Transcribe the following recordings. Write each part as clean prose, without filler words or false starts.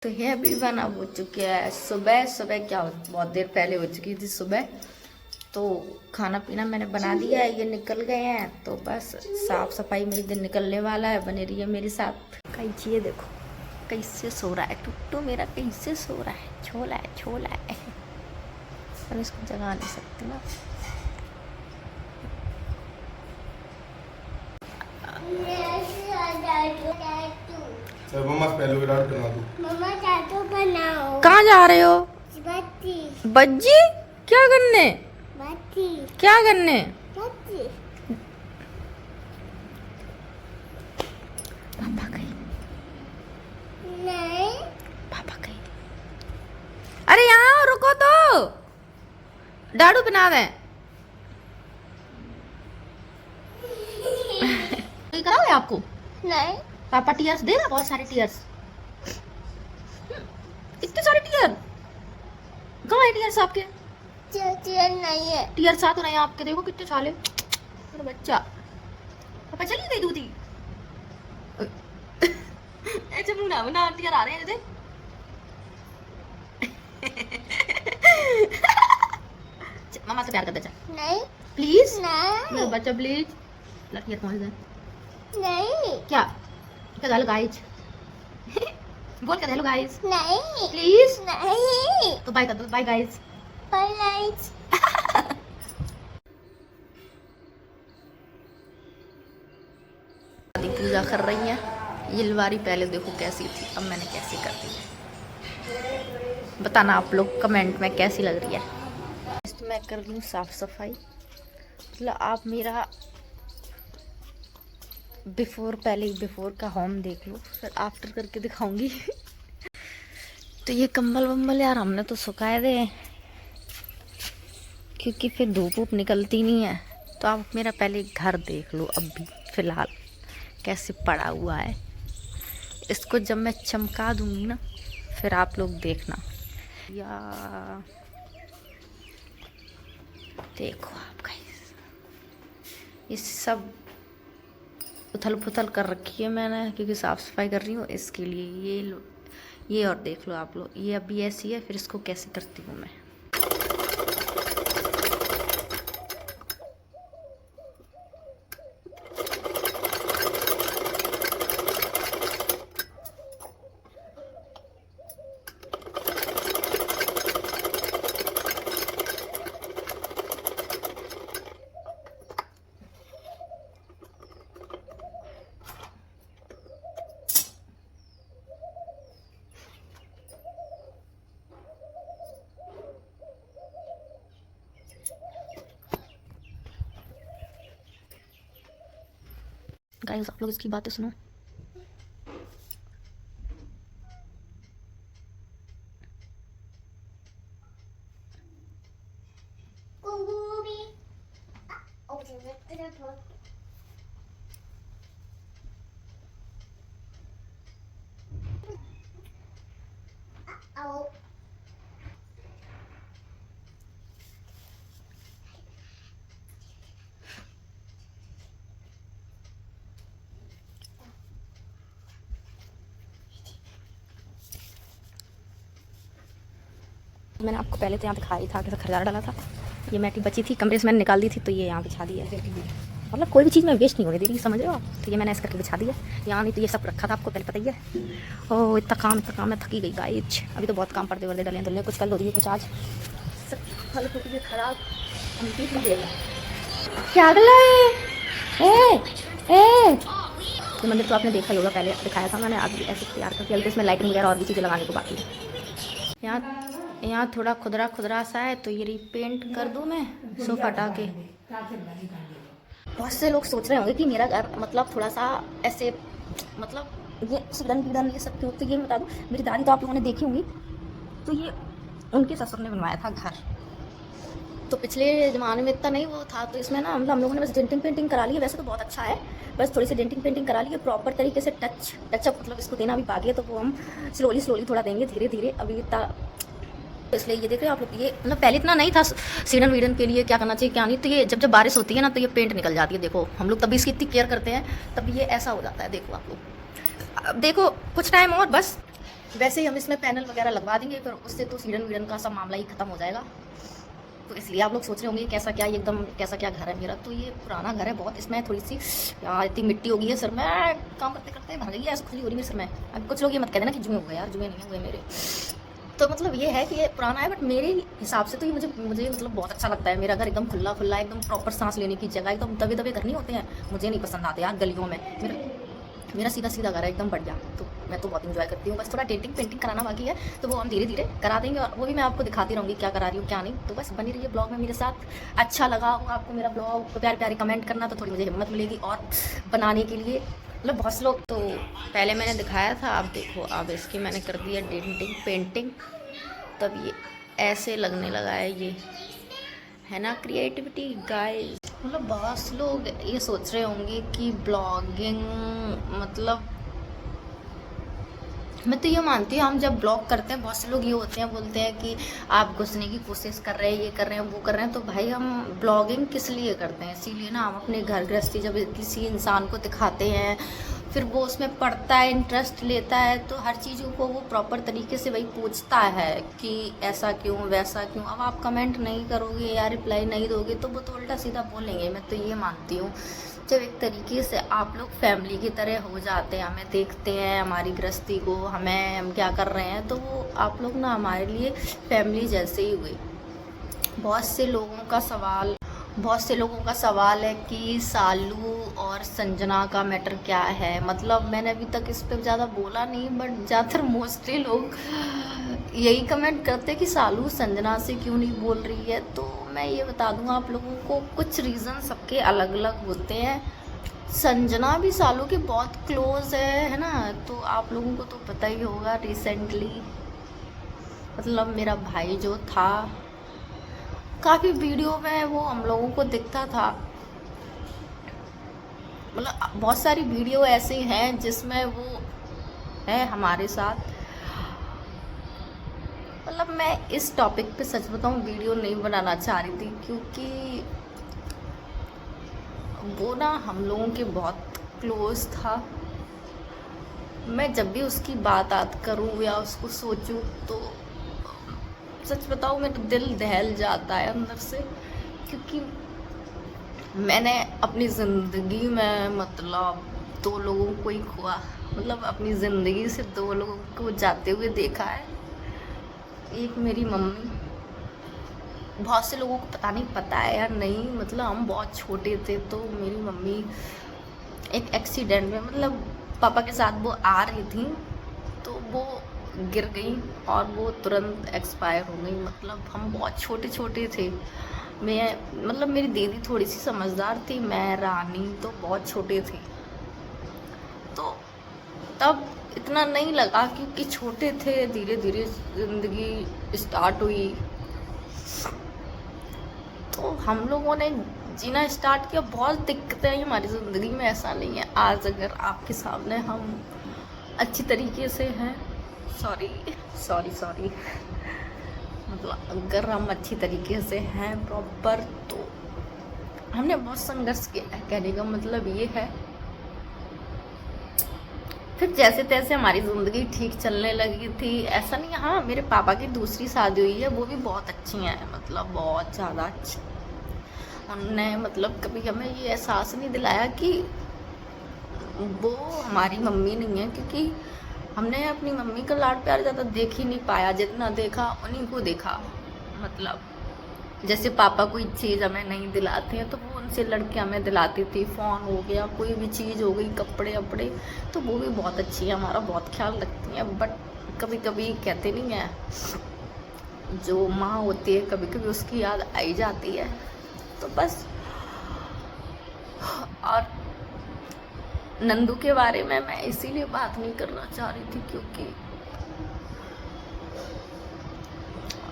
तो ये अभी बना हो चुकी है सुबह सुबह, क्या बहुत देर पहले हो चुकी थी सुबह। तो खाना पीना मैंने बना दिया है, ये निकल गए हैं तो बस साफ सफाई में दिन निकलने वाला है। बने रहिए मेरे साथ। कैची ये देखो कैसे सो रहा है, टुट्टू मेरा कैसे सो रहा है, छोला है। मैं इसको जगा नहीं सकती ना। मम्मा पहले विराट बना दो। मम्मा चाटू बनाओ। कहाँ जा रहे हो? बत्ती बज्जी क्या करने? बत्ती क्या करने? बत्ती। पापा गई, नहीं पापा गई। अरे यहाँ रुको तो, डाडू बना दे। ये कराओ है आपको? नहीं पापा टीयर्स देगा, बहुत सारे टीयर्स। इतने सारे टीयर कहाँ है? टीयर्स आपके? चेयर नहीं है। टीयर्स आ तो नहीं आपके, देखो कितने साले। मेरा बच्चा पापा चली गई दूधी। ऐसे मुंह ना बना, टीयर आ रहे हैं जैसे। मम्मा से प्यार कर दे नहीं प्लीज। नहीं मेरा बच्चा प्लीज। टीयर पहुंच जाए। नहीं क्या क्या हेलो गाइस? बोल के हेलो गाइस नहीं प्लीज। नहीं। तो बाय कर दो, बाय गाइस। Bye lights. पूजा कर रही हैं। ये लवारी पहले देखो कैसी थी, अब मैंने कैसी कर दी है। बताना आप लोग कमेंट में कैसी लग रही है। तो मैं कर रही हूँ साफ सफाई। मतलब आप मेरा पहले बिफोर का होम देख लो, फिर आफ्टर करके दिखाऊंगी। तो ये कंबल वम्बल यार हमने तो सुखाए दे, क्योंकि फिर धूप वूप निकलती नहीं है। तो आप मेरा पहले घर देख लो अभी फिलहाल कैसे पड़ा हुआ है। इसको जब मैं चमका दूंगी ना, फिर आप लोग देखना। या देखो आप गाइस, ये सब उथल पुथल कर रखी है मैंने, क्योंकि साफ सफाई कर रही हूँ इसके लिए। ये लो, ये और देख लो आप लोग, ये अभी ऐसी है, फिर इसको कैसे करती हूँ मैं। गाइस आप लोग इसकी बातें सुनो। कुबूबी। आओ मैंने आपको पहले तो यहाँ पे दिखाई था, कैसे खरदारा डाला था। ये मैटी बची थी कमरे से, मैंने निकाल दी थी, तो ये यहाँ बिछा दी है। मतलब कोई भी चीज़ मैं वेस्ट नहीं होने दे रही, समझ रहे हो आप? तो ये मैंने ऐसे करके बिछा दिया यहाँ, नहीं तो ये सब रखा था, आपको पहले पता ही है। ओह इतना काम मैं थकी गई गाइस। अभी तो बहुत काम पर्दे वर्दे डले धुलने, कुछ कल हो रही है, कुछ आज। सब फल फूट के खराब नहीं देगा। क्या गला है? ये मंदिर तो आपने देखा ही होगा, पहले दिखाया था मैंने। आज भी ऐसे तैयार करके हल्के इसमें लाइटिंग वगैरह और भी चीज़ें लगाने को बाकी है। यहाँ थोड़ा खुदरा सा है, तो ये रिपेंट कर दूँ मैं सोफा हटा के। बहुत से लोग सोच रहे होंगे कि मेरा घर मतलब थोड़ा सा ऐसे, मतलब ये सुगन पीड़न ये सब क्यों। तो ये बता दूँ, मेरी दादी तो आप लोगों ने देखी होंगी, तो ये उनके ससुर ने बनवाया था घर। तो पिछले ज़माने में इतना नहीं वो था, तो इसमें ना हम लोगों ने बस डेंटिंग पेंटिंग करा ली है। वैसे तो बहुत अच्छा है, बस थोड़ी सी डेंटिंग पेंटिंग करा ली है। प्रॉपर तरीके से टचअप मतलब इसको देना भी बाकी है, तो वो हम स्लोली थोड़ा देंगे, धीरे धीरे। अभी इतना, इसलिए ये देख रहे हो आप लोग, ये मतलब पहले इतना नहीं था सीडन वीडन के लिए क्या करना चाहिए क्या नहीं। तो ये जब बारिश होती है ना, तो ये पेंट निकल जाती है। देखो हम लोग तभी इसकी इतनी केयर करते हैं, तभी ये ऐसा हो जाता है। देखो आप लोग, अब देखो कुछ टाइम और बस वैसे ही हम इसमें पैनल वगैरह लगवा देंगे, फिर उससे तो सीढ़न वीडन का सब मामला ही ख़त्म हो जाएगा। तो इसलिए आप लोग सोच रहे होंगे कैसा क्या, एकदम कैसा क्या घर है मेरा। तो ये पुराना घर है बहुत, इसमें थोड़ी सी यार इतनी मिट्टी हो गई है सर में, काम करते करते भर गई है, ऐसा खुजली हो रही है सर में। अब कुछ लोग ये मत कह देना कि जुए हो गए, यार जुए नहीं हुए मेरे। तो मतलब ये है कि ये पुराना है, बट मेरे हिसाब से तो ये मुझे मतलब बहुत अच्छा लगता है। मेरा घर एकदम खुला खुला, एकदम प्रॉपर सांस लेने की जगह, एकदम दबे दबे घर नहीं होते हैं, मुझे नहीं पसंद आते यार गलियों में। मेरा सीधा सीधा घर है एकदम बढ़िया। तो मैं तो बहुत इंजॉय करती हूँ। बस थोड़ा डेंटिंग पेंटिंग कराना बाकी है, तो वो हम धीरे धीरे करा देंगे, और वो भी मैं आपको दिखाती रहूँगी क्या करा रही हूँ क्या नहीं। तो बस बनी रहिए ब्लॉग में मेरे साथ। अच्छा लगा होगा आपको मेरा ब्लॉग तो प्यारे प्यारे कमेंट करना, तो थोड़ी मुझे हिम्मत मिलेगी और बनाने के लिए। मतलब बहुत से लोग, तो पहले मैंने दिखाया था, आप देखो अब इसकी मैंने कर दी है डेंटिंग पेंटिंग, तब ये ऐसे लगने लगा है। ये है ना क्रिएटिविटी गाइस। मतलब बहुत से लोग ये सोच रहे होंगे कि ब्लॉगिंग मतलब, मैं तो ये मानती हूँ हम जब ब्लॉग करते हैं बहुत से लोग ये होते हैं, बोलते हैं कि आप घुसने की कोशिश कर रहे हैं, ये कर रहे हैं वो कर रहे हैं। तो भाई हम ब्लॉगिंग किस लिए करते हैं? इसीलिए ना, हम अपने घर गृहस्थी जब किसी इंसान को दिखाते हैं, फिर वो उसमें पढ़ता है, इंटरेस्ट लेता है, तो हर चीज़ों को वो प्रॉपर तरीके से वही पूछता है कि ऐसा क्यों वैसा क्यों। अब आप कमेंट नहीं करोगे या रिप्लाई नहीं दोगे तो वो तो उल्टा सीधा बोलेंगे। मैं तो ये मानती हूँ जब एक तरीके से आप लोग फैमिली की तरह हो जाते हैं, हमें देखते हैं हमारी गृहस्थी को, हमें हम क्या कर रहे हैं, तो वो आप लोग ना हमारे लिए फैमिली जैसे ही हुए। बहुत से लोगों का सवाल है कि सालू और संजना का मैटर क्या है। मतलब मैंने अभी तक इस पर ज़्यादा बोला नहीं, बट ज़्यादातर मोस्टली लोग यही कमेंट करते हैं कि सालू संजना से क्यों नहीं बोल रही है। तो मैं ये बता दूंगा आप लोगों को, कुछ रीज़न सबके अलग अलग होते हैं। संजना भी सालू के बहुत क्लोज है ना। तो आप लोगों को तो पता ही होगा, रिसेंटली मतलब मेरा भाई जो था, काफ़ी वीडियो में वो हम लोगों को दिखता था। मतलब बहुत सारी वीडियो ऐसी हैं जिसमें वो है हमारे साथ। मतलब मैं इस टॉपिक पे सच बताऊं वीडियो नहीं बनाना चाह रही थी, क्योंकि वो ना हम लोगों के बहुत क्लोज था। मैं जब भी उसकी बात करूं या उसको सोचूं तो सच बताऊं मेरा दिल दहल जाता है अंदर से। क्योंकि मैंने अपनी ज़िंदगी में मतलब 2 लोगों को ही खोआ, मतलब अपनी ज़िंदगी से 2 लोगों को जाते हुए देखा है। एक मेरी मम्मी, बहुत से लोगों को पता नहीं पता है या नहीं, मतलब हम बहुत छोटे थे तो मेरी मम्मी एक एक्सीडेंट में, मतलब पापा के साथ वो आ रही थी तो वो गिर गई और वो तुरंत एक्सपायर हो गई। मतलब हम बहुत छोटे छोटे थे। मैं मतलब मेरी दीदी थोड़ी सी समझदार थी, मैं रानी तो बहुत छोटे थे। तो तब इतना नहीं लगा क्योंकि छोटे थे, धीरे धीरे ज़िंदगी स्टार्ट हुई तो हम लोगों ने जीना स्टार्ट किया। बहुत दिक्कतें आई हमारी ज़िंदगी में, ऐसा नहीं है। आज अगर आपके सामने हम अच्छी तरीके से हैं, सॉरी मतलब अगर हम अच्छी तरीके से हैं प्रॉपर, तो हमने बहुत संघर्ष किया है, कहने का मतलब ये है। फिर जैसे तैसे हमारी ज़िंदगी ठीक चलने लगी थी, ऐसा नहीं। हाँ, मेरे पापा की दूसरी शादी हुई है, वो भी बहुत अच्छी हैं, मतलब बहुत ज़्यादा अच्छी। उन्होंने मतलब कभी हमें ये एहसास नहीं दिलाया कि वो हमारी मम्मी नहीं है, क्योंकि हमने अपनी मम्मी का लाड प्यार ज़्यादा देख ही नहीं पाया। जितना देखा उन्हीं को देखा। मतलब जैसे पापा कोई चीज़ हमें नहीं दिलाते हैं तो वो उनसे लड़के हमें दिलाती थी। फ़ोन हो गया, कोई भी चीज़ हो गई, कपड़े वपड़े, तो वो भी बहुत अच्छी है, हमारा बहुत ख्याल रखती हैं। बट कभी कभी कहते नहीं है, जो माँ होती है कभी कभी उसकी याद आई जाती है। तो बस। और नंदू के बारे में मैं इसीलिए बात नहीं करना चाह रही थी क्योंकि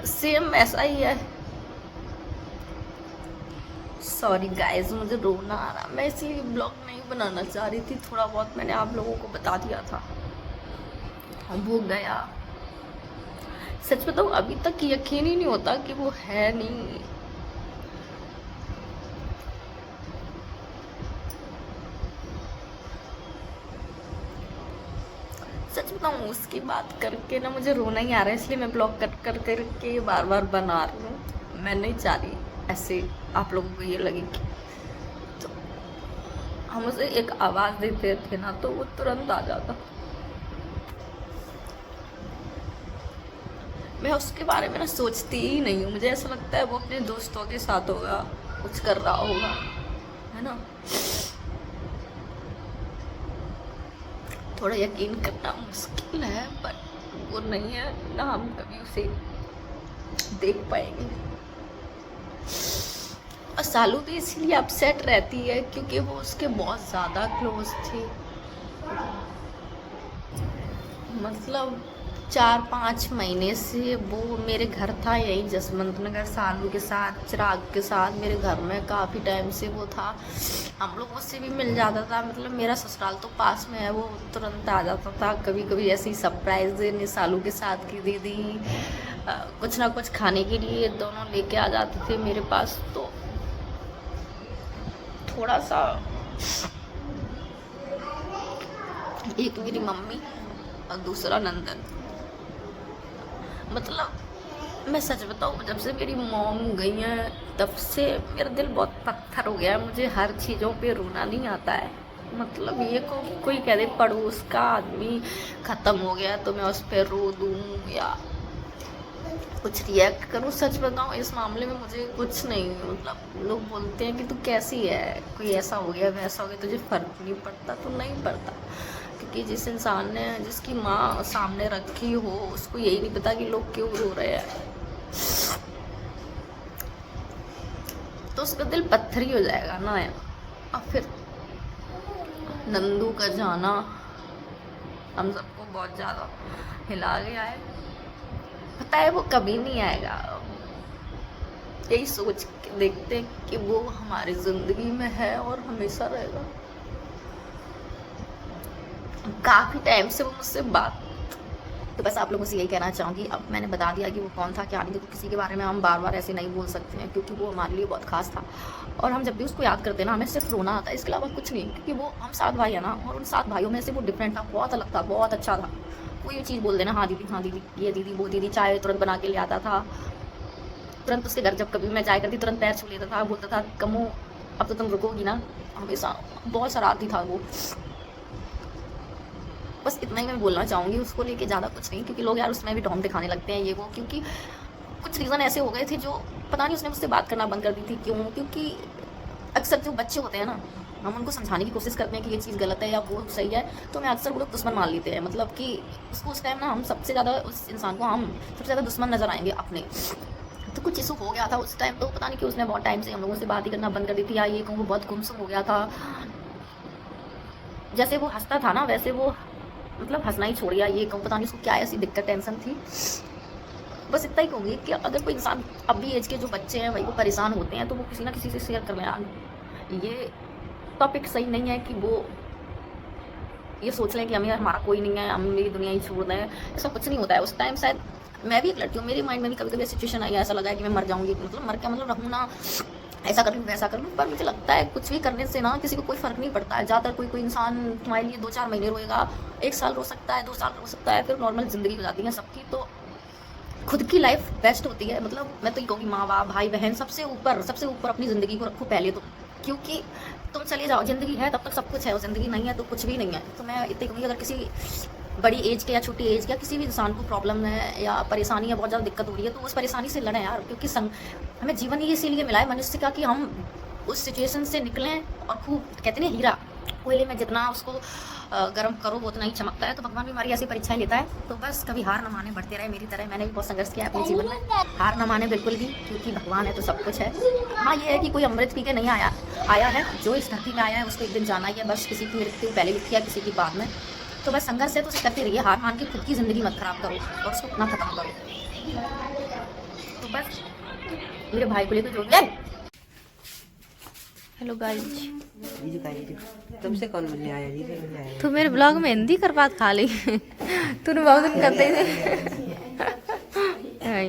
सेम ऐसा ही है। सॉरी गाइस, मुझे रोना आ रहा, मैं इसलिए ब्लॉग नहीं बनाना चाह रही थी। थोड़ा बहुत मैंने आप लोगों को बता दिया था, वो गया। सच बताऊं अभी तक यकीन ही नहीं होता कि वो है नहीं। सच बताऊँ, उसकी बात करके ना मुझे रोना ही आ रहा है, इसलिए मैं ब्लॉग कट कर करके बार बार बना रही हूँ। मैं नहीं चाह रही ऐसे आप लोगों को ये लगे कि तो हम उसे एक आवाज़ देते थे ना तो वो तुरंत आ जाता। मैं उसके बारे में ना सोचती ही नहीं हूँ, मुझे ऐसा लगता है वो अपने दोस्तों के साथ होगा, कुछ कर रहा होगा, है ना। थोड़ा यकीन करना मुश्किल है, पर वो नहीं है ना, हम कभी उसे देख पाएंगे। और सालू भी इसीलिए अपसेट रहती है क्योंकि वो उसके बहुत ज़्यादा क्लोज थे। मतलब 4-5 महीने से वो मेरे घर था, यही जसवंत नगर, सालू के साथ, चिराग के साथ मेरे घर में काफ़ी टाइम से वो था। हम लोग उससे भी मिल जाता था, मतलब मेरा ससुराल तो पास में है, वो तुरंत आ जाता था। कभी कभी ऐसी सरप्राइज देने सालू के साथ की दीदी कुछ ना कुछ खाने के लिए दोनों लेके आ जाते थे मेरे पास। तो थोड़ा सा एक मेरी मम्मी और दूसरा नंदन, मतलब मैं सच बताऊँ, जब से मेरी मॉम गई है तब से मेरा दिल बहुत पत्थर हो गया है। मुझे हर चीज़ों पे रोना नहीं आता है। मतलब ये कोई कह दे पड़ोस का आदमी ख़त्म हो गया तो मैं उस पर रो दूँ या कुछ रिएक्ट करूँ। सच बताऊँ, इस मामले में मुझे कुछ नहीं, मतलब लोग बोलते हैं कि तू कैसी है, कोई ऐसा हो गया वैसा हो गया, तुझे फ़र्क नहीं पड़ता। तो नहीं पड़ता, क्योंकि जिस इंसान ने, जिसकी माँ सामने रखी हो, उसको यही नहीं पता कि लोग क्यों रो रहे हैं, तो उसका दिल पत्थर ही हो जाएगा ना यार। और फिर नंदू का जाना हम सबको बहुत ज़्यादा हिला गया है। पता है वो कभी नहीं आएगा, यही सोच के देखते हैं कि वो हमारी ज़िंदगी में है और हमेशा रहेगा। काफ़ी टाइम से वो मुझसे बात, तो बस आप लोगों से यही कहना चाहूँगी। अब मैंने बता दिया कि वो कौन था क्या नहीं, देखो किसी के बारे में हम बार बार ऐसे नहीं बोल सकते हैं क्योंकि वो हमारे लिए बहुत खास था। और हम जब भी उसको याद करते हैं ना, हमें सिर्फ रोना आता है, इसके अलावा कुछ नहीं। क्योंकि वो हम 7 भाई है ना, और उन 7 भाइयों में से वो डिफरेंट था, बहुत अलग था, बहुत अच्छा था। कोई भी चीज़ बोल देना, हाँ दीदी, ये दीदी, वो दीदी, चाय तुरंत बना के ले आता था, तुरंत उसके घर जब कभी मैं जाया करती तुरंत पैर छू लेता था, बोलता था कमो अब तो तुम रुकोगी ना। हमेशा बहुत शरारती था वो। बस इतना ही मैं बोलना चाहूँगी उसको लेके, ज़्यादा कुछ नहीं। क्योंकि लोग यार उसमें भी ढोंग दिखाने लगते हैं ये वो, क्योंकि कुछ रीज़न ऐसे हो गए थे जो पता नहीं उसने मुझसे बात करना बंद कर दी थी क्यों। क्योंकि अक्सर जो बच्चे होते हैं ना, हम उनको समझाने की कोशिश करते हैं कि ये चीज़ गलत है या वो सही है, तो मैं अक्सर वो लोग दुश्मन मान लेते हैं। मतलब कि उसको उस टाइम ना, हम सबसे ज़्यादा उस इंसान को हम सबसे ज़्यादा दुश्मन नज़र आएंगे अपने। तो कुछ इशू हो गया था उस टाइम, तो पता नहीं कि उसने बहुत टाइम से हम लोगों से बात ही करना बंद कर दी थी, या ये कहूँ वो बहुत गुमसुम हो गया था। जैसे वो हंसता था ना, वैसे वो मतलब हंसना ही छोड़ गया, ये कहूँ पता नहीं उसको क्या ऐसी दिक्कत टेंशन थी। बस इतना ही कहूँगी कि अगर कोई इंसान अभी एज के जो बच्चे हैं वही वो परेशान होते हैं, तो वो किसी ना किसी से शेयर कर लें यार। ये टॉपिक सही नहीं है कि वो ये सोच लें कि हमें हमारा कोई नहीं है, हम मेरी दुनिया ही छोड़ दें। ऐसा कुछ नहीं होता है। उस टाइम शायद मैं भी एक लड़की हूँ, मेरे माइंड में भी कभी कभी सिचुएशन आई, ऐसा लगा है कि मैं मर जाऊँगी, मतलब मर क्या, मतलब रहूँ ना, ऐसा कर लूँ वैसा कर लूँ। पर मुझे लगता है कुछ भी करने से ना किसी को कोई फ़र्क नहीं पड़ता है। ज़्यादातर कोई इंसान तुम्हारे लिए 2-4 महीने रोएगा, 1 साल रो सकता है, 2 साल रो सकता है, फिर नॉर्मल ज़िंदगी हो जाती है सबकी। तो खुद की लाइफ बेस्ट होती है। मतलब मैं तो ये कहूँगी, माँ बाप भाई बहन सबसे ऊपर अपनी ज़िंदगी को रखो पहले तो। क्योंकि तुम चले जाओ, ज़िंदगी है तब तक सब कुछ है, और ज़िंदगी नहीं है तो कुछ भी नहीं है। तो मैं इतनी कहूँगी, अगर किसी बड़ी एज के या छोटी एज के या किसी भी इंसान को प्रॉब्लम है या परेशानी या बहुत ज़्यादा दिक्कत हो रही है, तो उस परेशानी से लड़ें यार। क्योंकि हमें जीवन ही इसीलिए मिला है मनुष्य का कि हम उस सिचुएशन से निकलें। और खूब कहते हैं हीरा कोयले में जितना उसको गर्म करो वो उतना ही चमकता है। तो भगवान भी हमारी ऐसी परीक्षाएं लेता है। तो बस कभी हार न माने, बढ़ते रहे। मेरी तरह मैंने भी बहुत संघर्ष किया अपने जीवन में, हार न माने बिल्कुल भी, क्योंकि भगवान है तो सब कुछ है। हाँ ये है कि कोई अमृत पी के नहीं आया है, जो इस धरती में आया है उसको एक दिन जाना ही है। बस किसी की मृत्यु पहले लिखी है, किसी की बाद में। तो बस संघर्ष है तो उसे करते रहिए, हार मान के खुद की ज़िंदगी मत खराब करो और उसको अपना ख़त्म करो। तो बस मेरे भाई को लेकर जो हेलो गाइस, तुमसे कौन मिलने आया जी? मिलने आया तू मेरे ब्लॉग में हिंदी कर बात खा ली तूने बहुत दिन करते थे।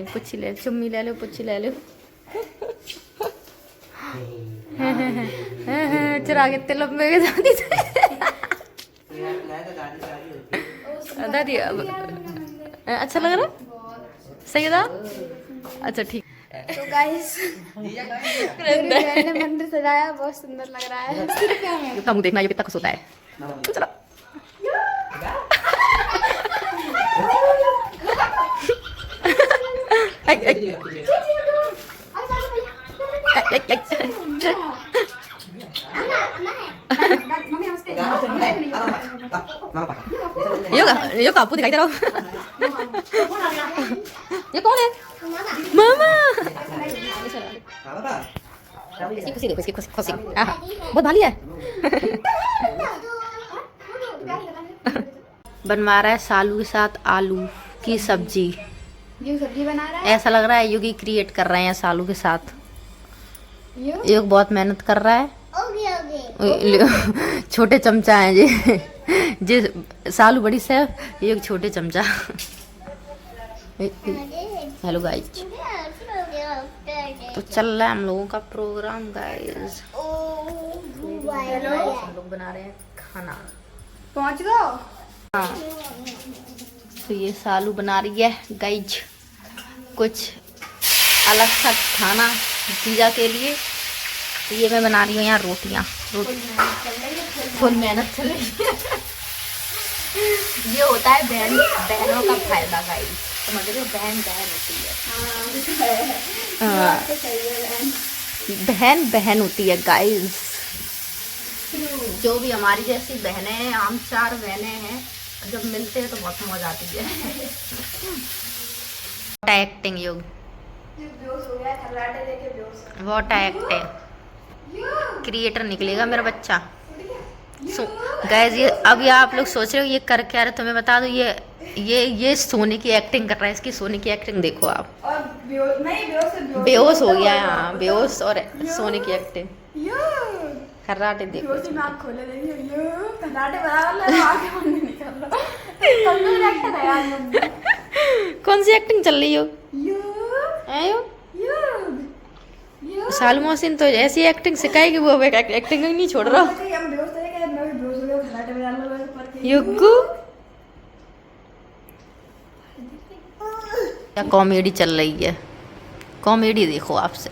पुच्छी ले, चुम्मी ले लो, पुच्छी ले लो। चिराग इतने लंबे के दादी बता दिया अच्छा लग रहा है सही था अच्छा ठीक तो गाइस ने मंदिर सजाया बहुत सुंदर लग रहा है इसका मुंह देखना ये कितना खुश होता है चलो ये आपको दिखाई दे रहा हूँ ये कौन है मामा इसकी खुशी देखो इसकी खुशी खुशी बहुत भाली है बनवा रहा है सालू के साथ आलू की सब्जी ये सब्जी बना रहा है ऐसा लग रहा है युगी क्रिएट कर रहे हैं सालू के साथ यू युग बहुत मेहनत कर रहा है ओके छोटे चमचा हैं जी जी सालू बड़ी से ये एक छोटे चमचा हेलो गाइस तो चल रहा है हम लोगों का प्रोग्राम गाइस हम लोग बना रहे हैं खाना पहुंच गो हाँ तो ये सालू बना रही है गाइस कुछ अलग सा खाना जीजा के लिए ये मैं बना रही हूँ यहाँ रोटियाँ फुल मेहनत चल रही है ये होता है बहनों का फायदा गाइस समझ रहे हो बहन होती है हाँ बहन होती है गाइस जो भी हमारी जैसी बहनें हैं हम 4 बहनें हैं जब मिलते हैं तो बहुत मजा आती है एक्टिंग योग वॉट एक्टिंग क्रिएटर निकलेगा मेरा बच्चा गाइस ये अब ये आप लोग सोच रहे हो ये कर क्या रहे तुम्हें बता दो ये सोने की एक्टिंग कर रहा है इसकी सोने की एक्टिंग देखो आप और बेहोश हो गया है हाँ बेहोश और सोने की एक्टिंग खर्राटे देखो नाक खोले देखिए यू खर्राटे बराबर लग रहा आगे मन नहीं निकल रहा कंप्यूटर एक्टर है यार कौन सी एक्टिंग चल रही हो यू है यो यू सालू मोहसिन तो ऐसी एक्टिंग सिखाएगी वो एक्टिंग नहीं छोड़ रहा हम बेहोश थे कि मैं बेहोश हो गया खर्राटे बराबर लग पर युग्गू क्या कॉमेडी चल रही है कॉमेडी देखो आपसे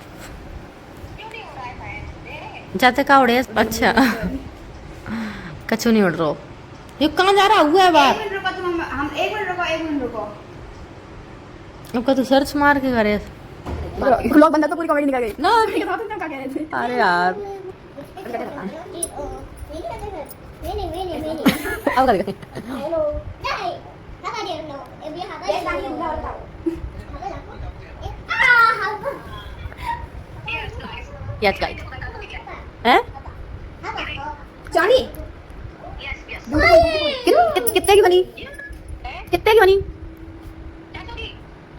जाते का उड़े अच्छा कछु नहीं उड़ रहा ये कहाँ जा रहा हुआ है बाहर 1 मिनट रुको तुम हम 1 मिनट रुको अब का तू सर्च मार के करे ब्लॉग बंदा तो पूरी कॉमेडी निकल गई ना ठीक है तुम क्या कह रहे थे अरे यार अब कर गए Hello. Đây. Các bạn điện nào? Em biết học cái gì đâu. Yes guys हैं जानी कितने की बनी कितने की बनी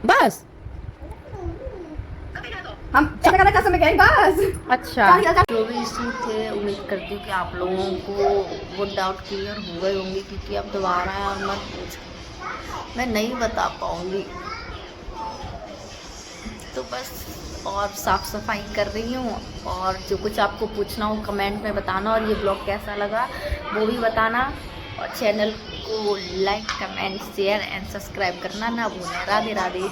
बस हम चला कसम में गए बस अच्छा जो भी इशू थे उम्मीद करती हूँ कि आप लोगों को वो डाउट क्लियर हो गए होंगे क्योंकि अब दोबारा यार मत पूछ मैं नहीं बता पाऊँगी तो बस और साफ़ सफाई कर रही हूँ और जो कुछ आपको पूछना हो कमेंट में बताना और ये ब्लॉग कैसा लगा वो भी बताना और चैनल को like comment share and subscribe करना ना भूलें राधे राधे